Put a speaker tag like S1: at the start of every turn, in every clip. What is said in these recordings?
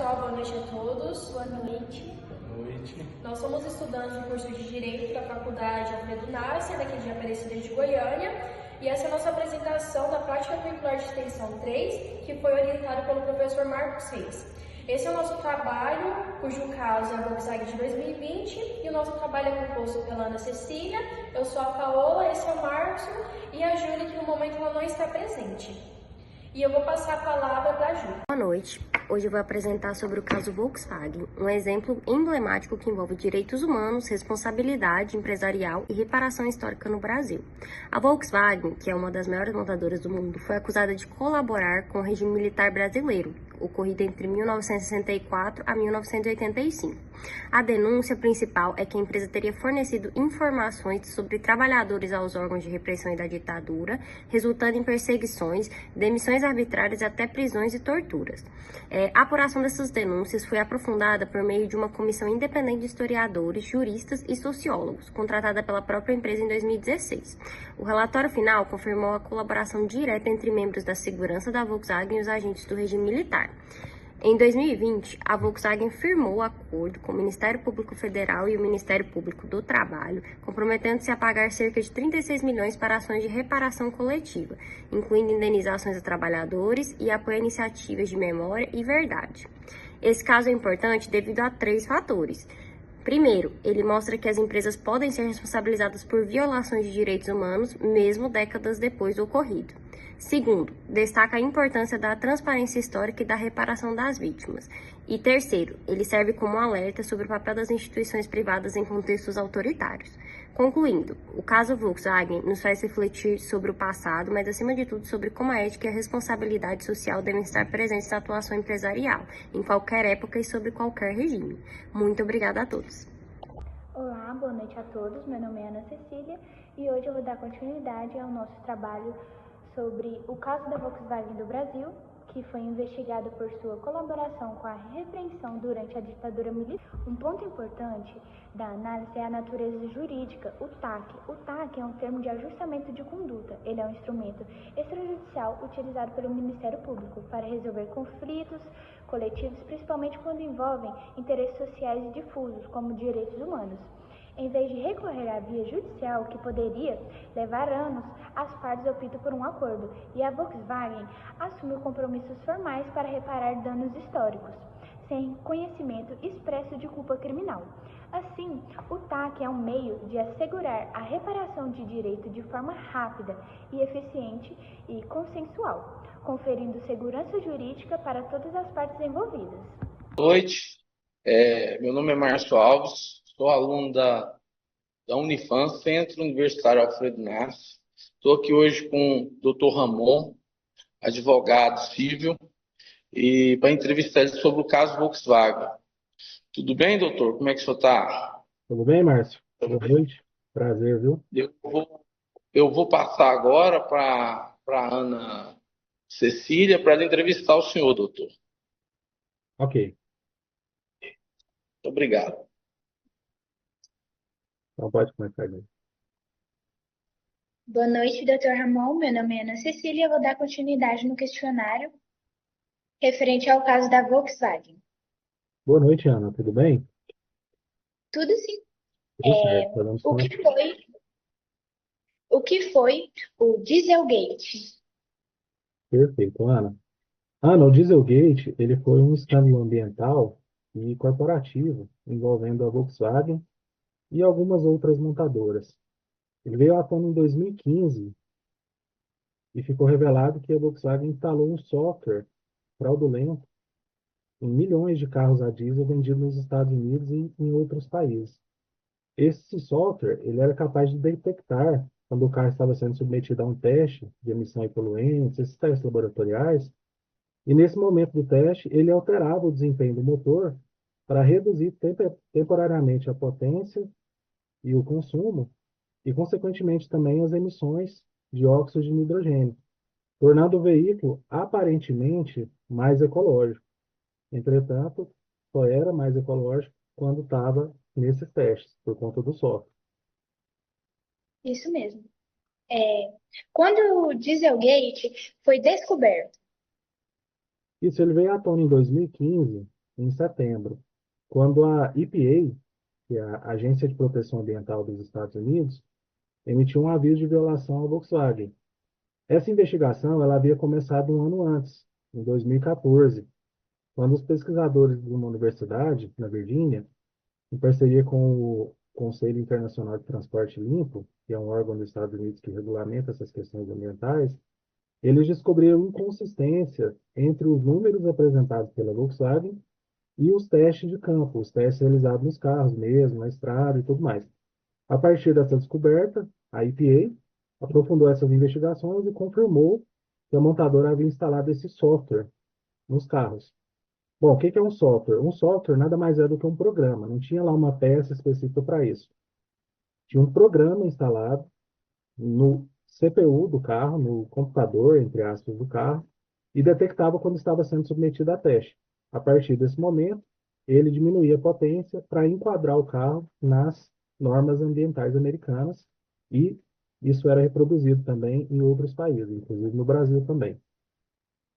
S1: pessoal, boa noite a todos.
S2: Boa noite.
S3: Boa noite.
S1: Nós somos estudantes do curso de Direito da Faculdade Alfredo Nasser, daqui de Aparecida de Goiânia, e essa é a nossa apresentação da prática curricular de extensão 3, que foi orientada pelo professor Marcos Reis. Esse é o nosso trabalho, cujo caso é a Volkswagen de 2020, e o nosso trabalho é composto pela Ana Cecília, eu sou a Paola, esse é o Márcio, e a Júlia, que no momento ela não está presente. E eu vou passar a palavra para a Júlia.
S4: Boa noite. Hoje eu vou apresentar sobre o caso Volkswagen, um exemplo emblemático que envolve direitos humanos, responsabilidade empresarial e reparação histórica no Brasil. A Volkswagen, que é uma das maiores montadoras do mundo, foi acusada de colaborar com o regime militar brasileiro, ocorrido entre 1964 a 1985. A denúncia principal é que a empresa teria fornecido informações sobre trabalhadores aos órgãos de repressão e da ditadura, resultando em perseguições, demissões arbitrárias e até prisões e torturas. A apuração dessas denúncias foi aprofundada por meio de uma comissão independente de historiadores, juristas e sociólogos, contratada pela própria empresa em 2016. O relatório final confirmou a colaboração direta entre membros da segurança da Volkswagen e os agentes do regime militar. Em 2020, a Volkswagen firmou acordo com o Ministério Público Federal e o Ministério Público do Trabalho, comprometendo-se a pagar cerca de 36 milhões para ações de reparação coletiva, incluindo indenizações a trabalhadores e apoio a iniciativas de memória e verdade. Esse caso é importante devido a 3 fatores. Primeiro, ele mostra que as empresas podem ser responsabilizadas por violações de direitos humanos, mesmo décadas depois do ocorrido. Segundo, destaca a importância da transparência histórica e da reparação das vítimas. E terceiro, ele serve como alerta sobre o papel das instituições privadas em contextos autoritários. Concluindo, o caso Volkswagen nos faz refletir sobre o passado, mas acima de tudo sobre como a ética e a responsabilidade social devem estar presentes na atuação empresarial, em qualquer época e sobre qualquer regime. Muito obrigada a todos.
S2: Olá, boa noite a todos. Meu nome é Ana Cecília e hoje eu vou dar continuidade ao nosso trabalho sobre o caso da Volkswagen do Brasil, que foi investigado por sua colaboração com a repreensão durante a ditadura militar. Um ponto importante da análise é a natureza jurídica, o TAC. O TAC é um termo de ajustamento de conduta. Ele é um instrumento extrajudicial utilizado pelo Ministério Público para resolver conflitos coletivos, principalmente quando envolvem interesses sociais difusos, como direitos humanos. Em vez de recorrer à via judicial, que poderia levar anos, as partes optam por um acordo, e a Volkswagen assumiu compromissos formais para reparar danos históricos, sem conhecimento expresso de culpa criminal. Assim, o TAC é um meio de assegurar a reparação de direito de forma rápida e eficiente e consensual, conferindo segurança jurídica para todas as partes envolvidas.
S3: Boa noite. Meu nome é Márcio Alves, sou aluno da Unifam, Centro Universitário Alfredo Nasser. Estou aqui hoje com o Dr. Ramon, advogado civil, e para entrevistar ele sobre o caso Volkswagen. Tudo bem, doutor? Como é que o senhor está?
S5: Tudo bem, Márcio? Boa noite. Prazer, viu?
S3: Eu vou passar agora para a Ana Cecília para ela entrevistar o senhor, doutor.
S5: Ok.
S3: Muito obrigado.
S5: Então pode começar aí.
S2: Boa noite, Dr. Ramon. Meu nome é Ana Cecília e eu vou dar continuidade no questionário referente ao caso da Volkswagen.
S5: Boa noite, Ana. Tudo bem?
S2: Tudo sim.
S5: Tudo certo. Podemos
S2: O que foi o Dieselgate?
S5: Perfeito, Ana. Ana, o Dieselgate, ele foi um escândalo ambiental e corporativo envolvendo a Volkswagen e algumas outras montadoras. Ele veio à tona em 2015 e ficou revelado que a Volkswagen instalou um software fraudulento em milhões de carros a diesel vendidos nos Estados Unidos e em outros países. Esse software ele era capaz de detectar quando o carro estava sendo submetido a um teste de emissão de poluentes, esses testes laboratoriais, e nesse momento do teste ele alterava o desempenho do motor para reduzir temporariamente a potência e o consumo, e consequentemente também as emissões de óxido de nitrogênio, tornando o veículo aparentemente mais ecológico. Entretanto, só era mais ecológico quando estava nesses testes, por conta do software.
S2: Isso mesmo. Quando o Dieselgate foi descoberto?
S5: Isso ele veio à tona em 2015, em setembro, quando a EPA, que é a Agência de Proteção Ambiental dos Estados Unidos, emitiu um aviso de violação à Volkswagen. Essa investigação ela havia começado um ano antes, em 2014, quando os pesquisadores de uma universidade, na Virgínia, em parceria com o Conselho Internacional de Transporte Limpo, que é um órgão dos Estados Unidos que regulamenta essas questões ambientais, eles descobriram inconsistência entre os números apresentados pela Volkswagen e os testes de campo, os testes realizados nos carros mesmo, na estrada e tudo mais. A partir dessa descoberta, a EPA aprofundou essas investigações e confirmou que a montadora havia instalado esse software nos carros. Bom, o que é um software? Um software nada mais é do que um programa, não tinha lá uma peça específica para isso. Tinha um programa instalado no CPU do carro, no computador, entre aspas, do carro, e detectava quando estava sendo submetido a teste. A partir desse momento, ele diminuía a potência para enquadrar o carro nas normas ambientais americanas e isso era reproduzido também em outros países, inclusive no Brasil também.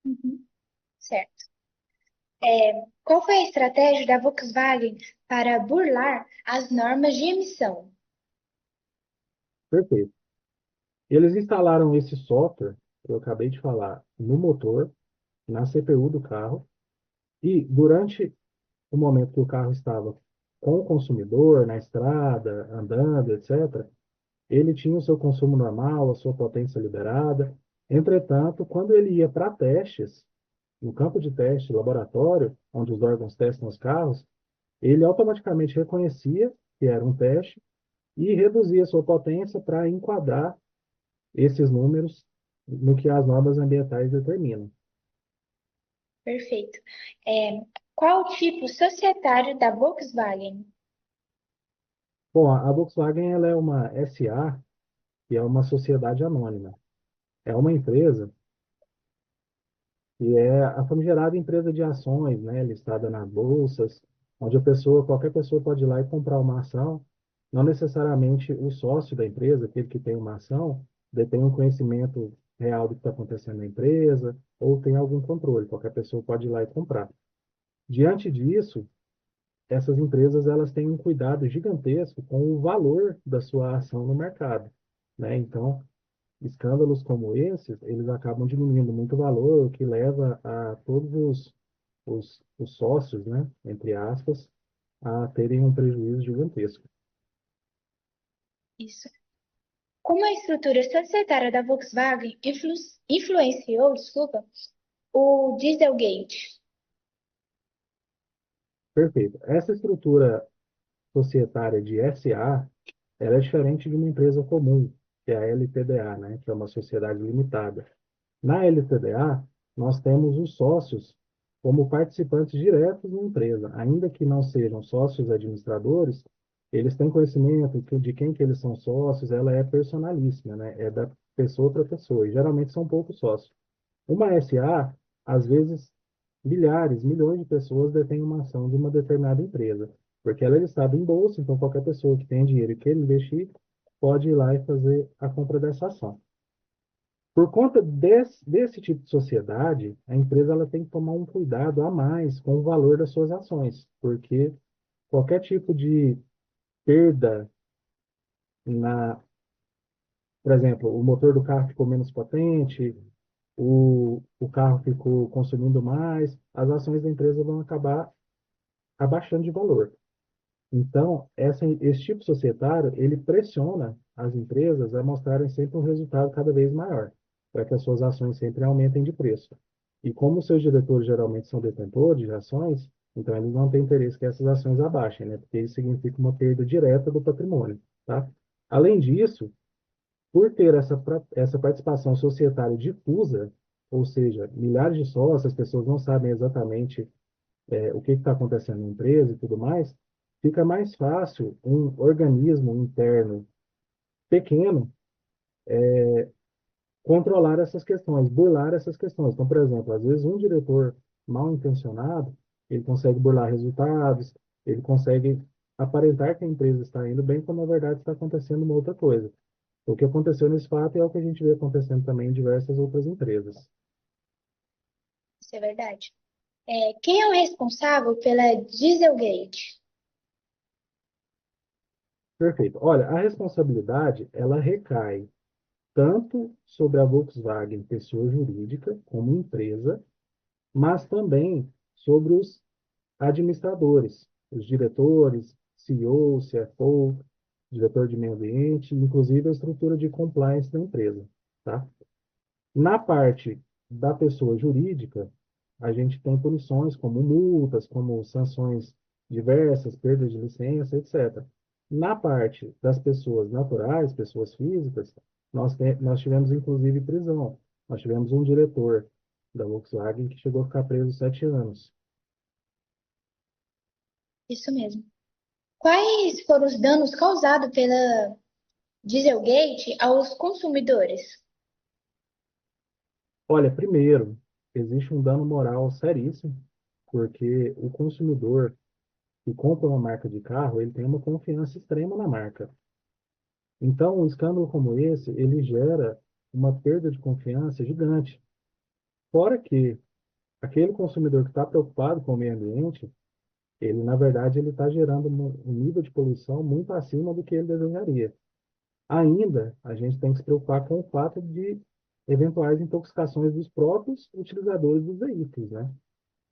S2: Uhum. Certo. Qual foi a estratégia da Volkswagen para burlar as normas de emissão?
S5: Perfeito. Eles instalaram esse software, que eu acabei de falar, no motor, na CPU do carro, e durante o momento que o carro estava com o consumidor, na estrada, andando, etc., ele tinha o seu consumo normal, a sua potência liberada. Entretanto, quando ele ia para testes, no campo de teste, laboratório, onde os órgãos testam os carros, ele automaticamente reconhecia que era um teste e reduzia a sua potência para enquadrar esses números no que as normas ambientais determinam.
S2: Perfeito. Qual o tipo societário da Volkswagen?
S5: Bom, a Volkswagen ela é uma SA, que é uma sociedade anônima. É uma empresa que é a famigerada empresa de ações, né, listada nas bolsas, onde qualquer pessoa pode ir lá e comprar uma ação. Não necessariamente o sócio da empresa, aquele que tem uma ação, detém um conhecimento real do que está acontecendo na empresa ou tem algum controle. Qualquer pessoa pode ir lá e comprar. Diante disso, essas empresas elas têm um cuidado gigantesco com o valor da sua ação no mercado, né? Então, escândalos como esses, eles acabam diminuindo muito o valor, o que leva a todos os sócios, né, entre aspas, a terem um prejuízo gigantesco.
S2: Isso. Como a estrutura societária da Volkswagen influenciou, desculpa, o Dieselgate?
S5: Perfeito. Essa estrutura societária de SA, ela é diferente de uma empresa comum, que é a LTDA, né, que é uma sociedade limitada. Na LTDA, nós temos os sócios como participantes diretos na empresa, ainda que não sejam sócios administradores, eles têm conhecimento de quem que eles são sócios, ela é personalíssima, né? É da pessoa para pessoa, e geralmente são poucos sócios. Uma SA, às vezes, milhares, milhões de pessoas detêm uma ação de uma determinada empresa, porque ela é listada em bolsa, então qualquer pessoa que tem dinheiro e queira investir pode ir lá e fazer a compra dessa ação. Por conta desse tipo de sociedade, a empresa ela tem que tomar um cuidado a mais com o valor das suas ações, porque qualquer tipo de perda na, por exemplo, o motor do carro ficou menos potente, o carro ficou consumindo mais, as ações da empresa vão acabar abaixando de valor. Então, esse tipo societário, ele pressiona as empresas a mostrarem sempre um resultado cada vez maior, para que as suas ações sempre aumentem de preço. E como os seus diretores geralmente são detentores de ações, então eles não têm interesse que essas ações abaixem, né? Porque isso significa uma perda direta do patrimônio, tá? Além disso, por ter essa participação societária difusa, ou seja, milhares de sócios, as pessoas não sabem exatamente o que está acontecendo na empresa e tudo mais, fica mais fácil um organismo interno pequeno controlar essas questões, burlar essas questões. Então, por exemplo, às vezes um diretor mal intencionado, ele consegue burlar resultados, ele consegue aparentar que a empresa está indo bem, quando na verdade está acontecendo uma outra coisa. O que aconteceu nesse fato é o que a gente vê acontecendo também em diversas outras empresas.
S2: Isso é verdade. Quem é o responsável pela Dieselgate?
S5: Perfeito. Olha, a responsabilidade, ela recai tanto sobre a Volkswagen, pessoa jurídica, como empresa, mas também sobre os administradores, os diretores, CEO, CFO, diretor de meio ambiente, inclusive a estrutura de compliance da empresa, tá? Na parte da pessoa jurídica, a gente tem punições como multas, como sanções diversas, perda de licença, etc. Na parte das pessoas naturais, pessoas físicas, nós tivemos inclusive prisão. Nós tivemos um diretor da Volkswagen que chegou a ficar preso 7 anos.
S2: Isso mesmo. Quais foram os danos causados pela Dieselgate aos consumidores?
S5: Olha, primeiro, existe um dano moral seríssimo, porque o consumidor que compra uma marca de carro, ele tem uma confiança extrema na marca. Então, um escândalo como esse, ele gera uma perda de confiança gigante. Fora que aquele consumidor que está preocupado com o meio ambiente, ele, na verdade, ele está gerando um nível de poluição muito acima do que ele desejaria. Ainda, a gente tem que se preocupar com o fato de eventuais intoxicações dos próprios utilizadores dos veículos, né?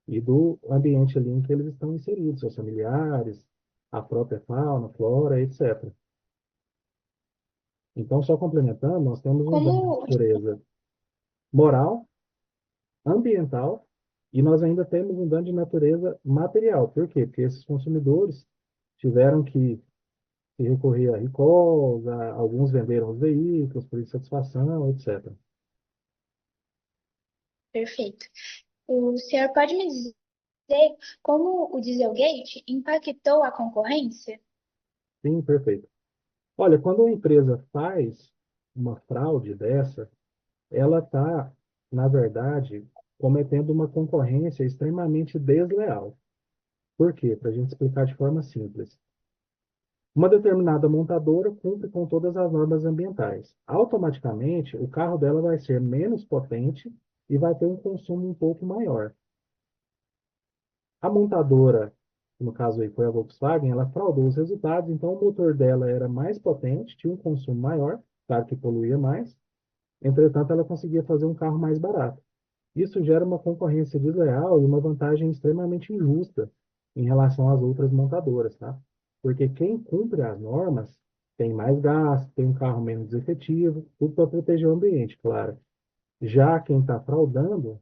S5: E do ambiente ali em que eles estão inseridos, seus familiares, a própria fauna, flora, etc. Então, só complementando, nós temos um dano de
S2: Como,
S5: natureza moral, ambiental, e nós ainda temos um dano de natureza material. Por quê? Porque esses consumidores tiveram que recorrer a recalls, alguns venderam os veículos por insatisfação, etc.
S2: perfeito. O senhor pode me dizer como o Dieselgate impactou a concorrência?
S5: Sim, perfeito. Olha, quando uma empresa faz uma fraude dessa, ela está, na verdade, cometendo uma concorrência extremamente desleal. Por quê? Para a gente explicar de forma simples. Uma determinada montadora cumpre com todas as normas ambientais. Automaticamente, o carro dela vai ser menos potente e vai ter um consumo um pouco maior. A montadora, no caso aí foi a Volkswagen, ela fraudou os resultados, então o motor dela era mais potente, tinha um consumo maior, claro que poluía mais, entretanto ela conseguia fazer um carro mais barato. Isso gera uma concorrência desleal e uma vantagem extremamente injusta em relação às outras montadoras, tá? Porque quem cumpre as normas tem mais gasto, tem um carro menos efetivo, tudo para proteger o ambiente, claro. Já quem está fraudando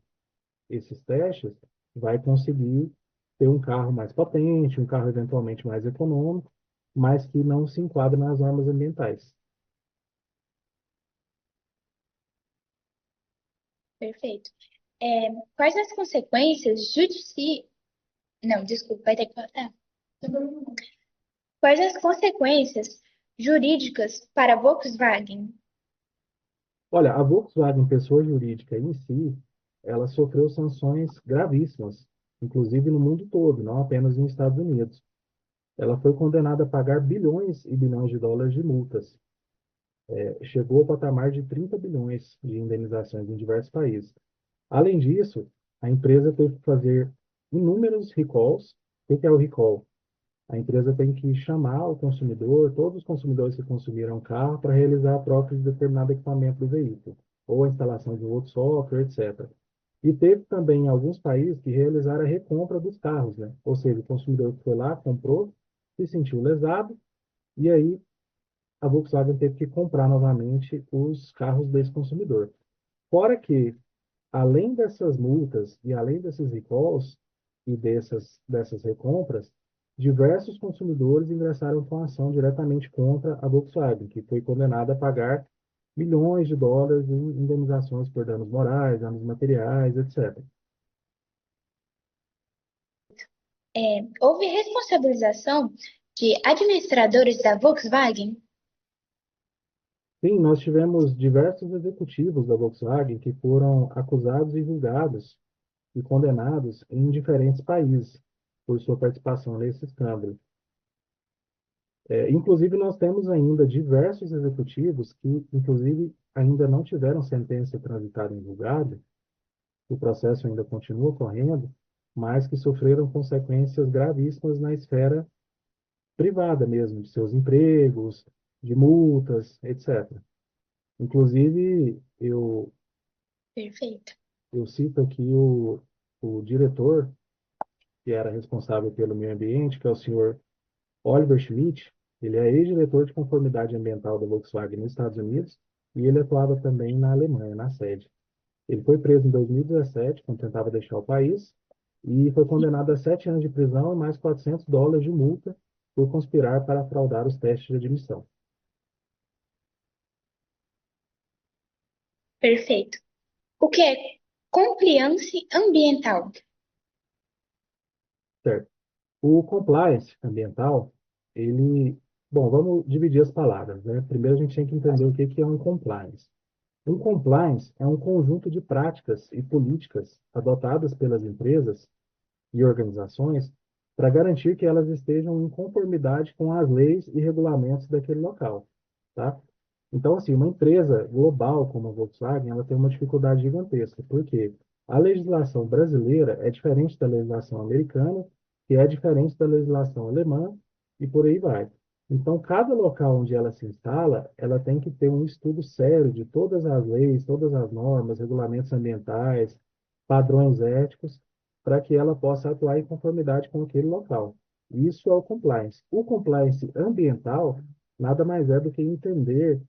S5: esses testes vai conseguir ter um carro mais potente, um carro eventualmente mais econômico, mas que não se enquadra nas normas ambientais.
S2: Perfeito. Quais as consequências judiciais... Não, desculpa, vai ter que falar. Quais as consequências jurídicas para a Volkswagen?
S5: Olha, a Volkswagen, pessoa jurídica em si, ela sofreu sanções gravíssimas, inclusive no mundo todo, não apenas nos Estados Unidos. Ela foi condenada a pagar bilhões e bilhões de dólares de multas. Chegou ao patamar de 30 bilhões de indenizações em diversos países. Além disso, a empresa teve que fazer inúmeros recalls. O que é o recall? A empresa tem que chamar o consumidor, todos os consumidores que consumiram o carro, para realizar a troca de determinado equipamento do veículo, ou a instalação de outro software, etc. E teve também em alguns países que realizaram a recompra dos carros, né? Ou seja, o consumidor que foi lá, comprou, se sentiu lesado, e aí a Volkswagen teve que comprar novamente os carros desse consumidor. Fora que, além dessas multas e além desses recalls e dessas recompras, diversos consumidores ingressaram com ação diretamente contra a Volkswagen, que foi condenada a pagar milhões de dólares em indenizações por danos morais, danos materiais, etc.
S2: Houve responsabilização de administradores da Volkswagen?
S5: Sim, nós tivemos diversos executivos da Volkswagen que foram acusados e julgados e condenados em diferentes países por sua participação nesse escândalo. Inclusive, nós temos ainda diversos executivos que, inclusive, ainda não tiveram sentença transitada em julgado, o processo ainda continua correndo, mas que sofreram consequências gravíssimas na esfera privada mesmo, de seus empregos, de multas, etc. Inclusive,
S2: Perfeito.
S5: eu cito aqui o diretor, que era responsável pelo meio ambiente, que é o senhor Oliver Schmidt. Ele é ex-diretor de conformidade ambiental da Volkswagen nos Estados Unidos e ele atuava também na Alemanha, na sede. Ele foi preso em 2017, quando tentava deixar o país, e foi condenado a 7 anos de prisão e mais US$ 400 de multa por conspirar para fraudar os testes de admissão.
S2: Perfeito. O que é compliance ambiental?
S5: Certo. O compliance ambiental, ele... Bom, vamos dividir as palavras, né? Primeiro a gente tem que entender o que que é um compliance. Um compliance é um conjunto de práticas e políticas adotadas pelas empresas e organizações para garantir que elas estejam em conformidade com as leis e regulamentos daquele local, tá? Então, assim, uma empresa global como a Volkswagen, ela tem uma dificuldade gigantesca, porque a legislação brasileira é diferente da legislação americana, que é diferente da legislação alemã, e por aí vai. Então, cada local onde ela se instala, ela tem que ter um estudo sério de todas as leis, todas as normas, regulamentos ambientais, padrões éticos, para que ela possa atuar em conformidade com aquele local. Isso é o compliance. O compliance ambiental nada mais é do que entender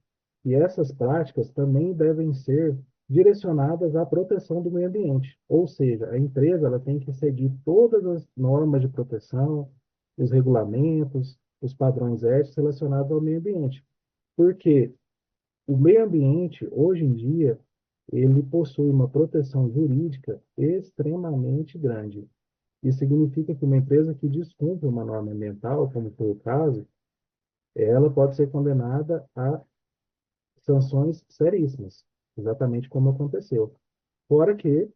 S5: que essas práticas também devem ser direcionadas à proteção do meio ambiente. Ou seja, a empresa ela tem que seguir todas as normas de proteção, os regulamentos, os padrões éticos relacionados ao meio ambiente. Porque o meio ambiente, hoje em dia, ele possui uma proteção jurídica extremamente grande. Isso significa que uma empresa que descumpre uma norma ambiental, como foi o caso, ela pode ser condenada a sanções seríssimas, exatamente como aconteceu. Fora que,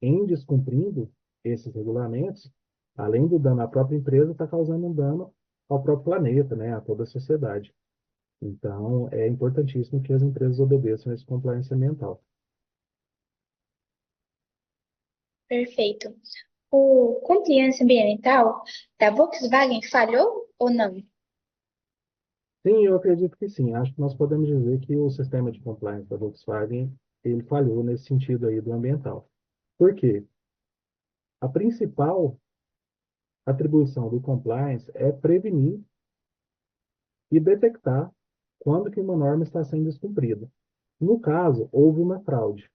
S5: em descumprindo esses regulamentos, além do dano à própria empresa, está causando um dano ao próprio planeta, né, a toda a sociedade. Então, é importantíssimo que as empresas obedeçam esse compliance ambiental.
S2: Perfeito. O compliance ambiental da Volkswagen falhou ou não?
S5: Sim, eu acredito que sim. Acho que nós podemos dizer que o sistema de compliance da Volkswagen, ele falhou nesse sentido aí do ambiental. Por quê? A principal atribuição do compliance é prevenir e detectar quando que uma norma está sendo descumprida. No caso, houve uma fraude.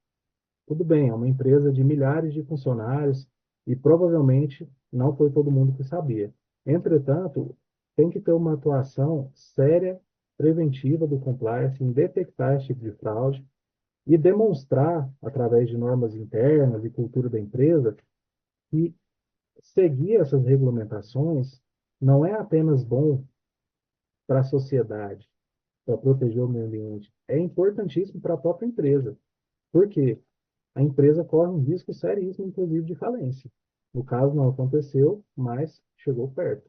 S5: Tudo bem, é uma empresa de milhares de funcionários e provavelmente não foi todo mundo que sabia. Entretanto, tem que ter uma atuação séria, preventiva do compliance em detectar esse tipo de fraude e demonstrar, através de normas internas e cultura da empresa, que seguir essas regulamentações não é apenas bom para a sociedade, para proteger o meio ambiente, é importantíssimo para a própria empresa. Por quê? A empresa corre um risco seríssimo, inclusive, de falência. No caso, não aconteceu, mas chegou perto.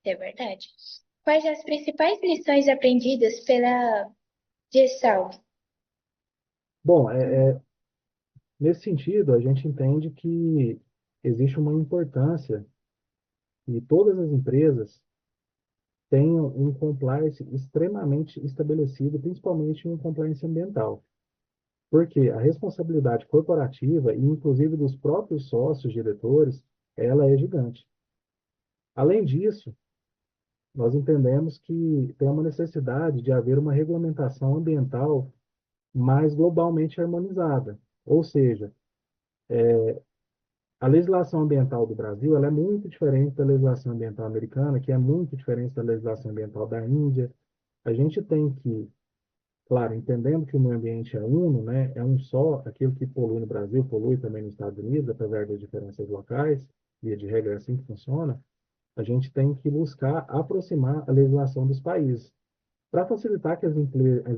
S2: É verdade. Quais as principais lições aprendidas pela Gestalt?
S5: Bom, nesse sentido, a gente entende que existe uma importância que todas as empresas tenham um compliance extremamente estabelecido, principalmente um compliance ambiental. Porque a responsabilidade corporativa e inclusive dos próprios sócios diretores, ela é gigante. Além disso, nós entendemos que tem uma necessidade de haver uma regulamentação ambiental mais globalmente harmonizada. Ou seja, a legislação ambiental do Brasil ela é muito diferente da legislação ambiental americana, que é muito diferente da legislação ambiental da Índia. A gente tem que, claro, entendendo que o meio ambiente é uno, né, é um só, aquilo que polui no Brasil polui também nos Estados Unidos, apesar das diferenças locais, via de regra é assim que funciona, a gente tem que buscar aproximar a legislação dos países, para facilitar que as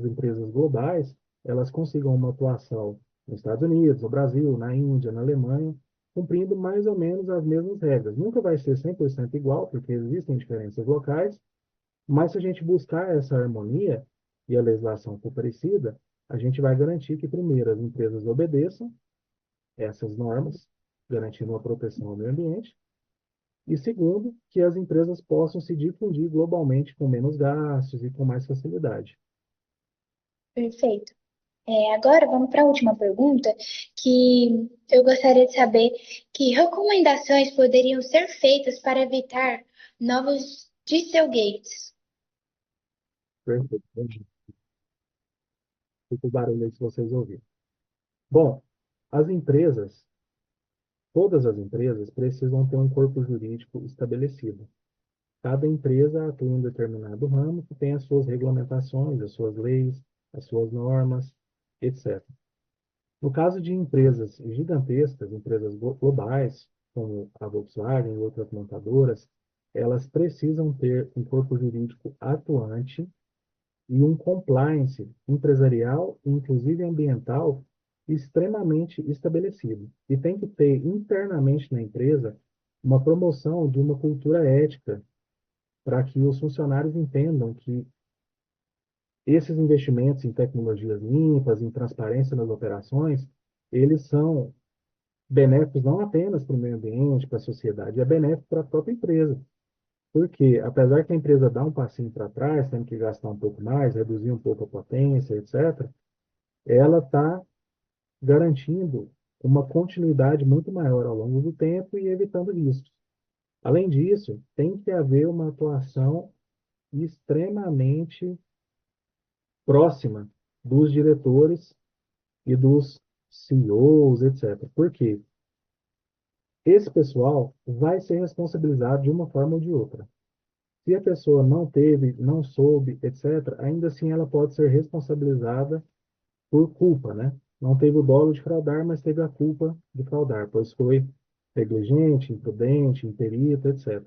S5: empresas globais elas consigam uma atuação nos Estados Unidos, no Brasil, na Índia, na Alemanha, cumprindo mais ou menos as mesmas regras. Nunca vai ser 100% igual, porque existem diferenças locais, mas se a gente buscar essa harmonia e a legislação for parecida, a gente vai garantir que, primeiro, as empresas obedeçam essas normas, garantindo uma proteção ao meio ambiente. E segundo, que as empresas possam se difundir globalmente com menos gastos e com mais facilidade.
S2: Perfeito. Agora vamos para a última pergunta, que eu gostaria de saber que recomendações poderiam ser feitas para evitar novos Dieselgates.
S5: Perfeito. Fica o barulho aí se vocês ouvirem. Bom, as empresas, todas as empresas precisam ter um corpo jurídico estabelecido. Cada empresa atua em um determinado ramo que tem as suas regulamentações, as suas leis, as suas normas, etc. No caso de empresas gigantescas, empresas globais, como a Volkswagen e outras montadoras, elas precisam ter um corpo jurídico atuante e um compliance empresarial, inclusive ambiental, extremamente estabelecido. E tem que ter internamente na empresa uma promoção de uma cultura ética para que os funcionários entendam que esses investimentos em tecnologias limpas, em transparência nas operações, eles são benéficos não apenas para o meio ambiente, para a sociedade, é benéfico para a própria empresa. Porque, apesar que a empresa dá um passinho para trás, tendo que gastar um pouco mais, reduzir um pouco a potência, etc., ela está garantindo uma continuidade muito maior ao longo do tempo e evitando riscos. Além disso, tem que haver uma atuação extremamente próxima dos diretores e dos CEOs, etc. Por quê? Esse pessoal vai ser responsabilizado de uma forma ou de outra. Se a pessoa não teve, não soube, etc., ainda assim ela pode ser responsabilizada por culpa, né? Não teve o dolo de fraudar, mas teve a culpa de fraudar, pois foi negligente, imprudente, imperito, etc.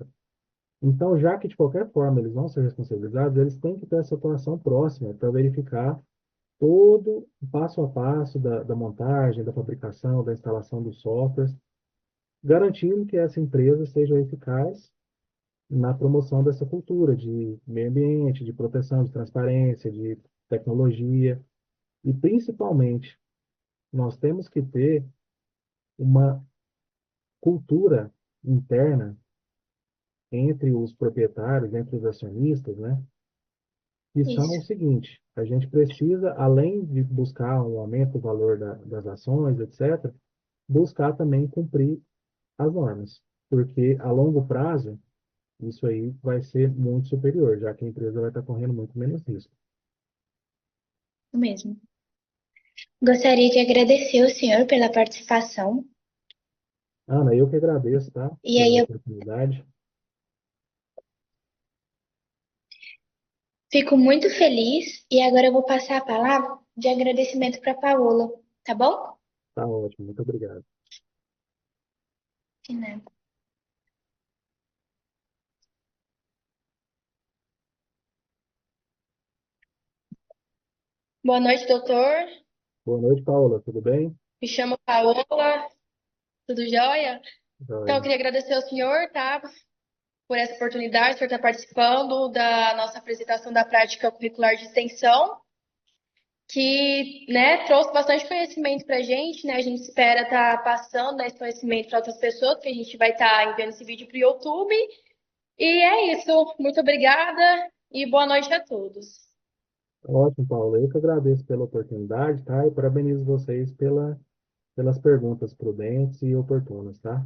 S5: Então, já que de qualquer forma eles vão ser responsabilizados, eles têm que ter essa atuação próxima para verificar todo o passo a passo da montagem, da fabricação, da instalação dos softwares, garantindo que essa empresa seja eficaz na promoção dessa cultura de meio ambiente, de proteção, de transparência, de tecnologia. E, principalmente, nós temos que ter uma cultura interna entre os proprietários, entre os acionistas, né? Que são o
S2: Isso,
S5: seguinte: a gente precisa, além de buscar um aumento do valor das ações, etc., buscar também cumprir as normas, porque a longo prazo isso aí vai ser muito superior, já que a empresa vai estar correndo muito menos risco.
S2: o mesmo. Gostaria de agradecer o senhor pela participação.
S5: Ana, eu que agradeço, tá?
S2: E
S5: Pela
S2: aí eu
S5: oportunidade.
S2: fico muito feliz e agora eu vou passar a palavra de agradecimento para Paola, tá bom?
S5: Tá ótimo, muito obrigado.
S2: De nada.
S1: Boa noite, doutor.
S5: Boa noite, Paola, tudo bem?
S1: Me chamo Paola, tudo jóia? Então, eu
S5: Joia.
S1: queria agradecer ao senhor, tá, por essa oportunidade, por estar participando da nossa apresentação da prática curricular de extensão, que, né, trouxe bastante conhecimento para a gente, né? A gente espera estar passando, né, esse conhecimento para outras pessoas, que a gente vai estar enviando esse vídeo para o YouTube. E é isso. Muito obrigada e boa noite a todos.
S5: Ótimo, Paola. Eu que agradeço pela oportunidade, tá? E parabenizo vocês pelas perguntas prudentes e oportunas, tá?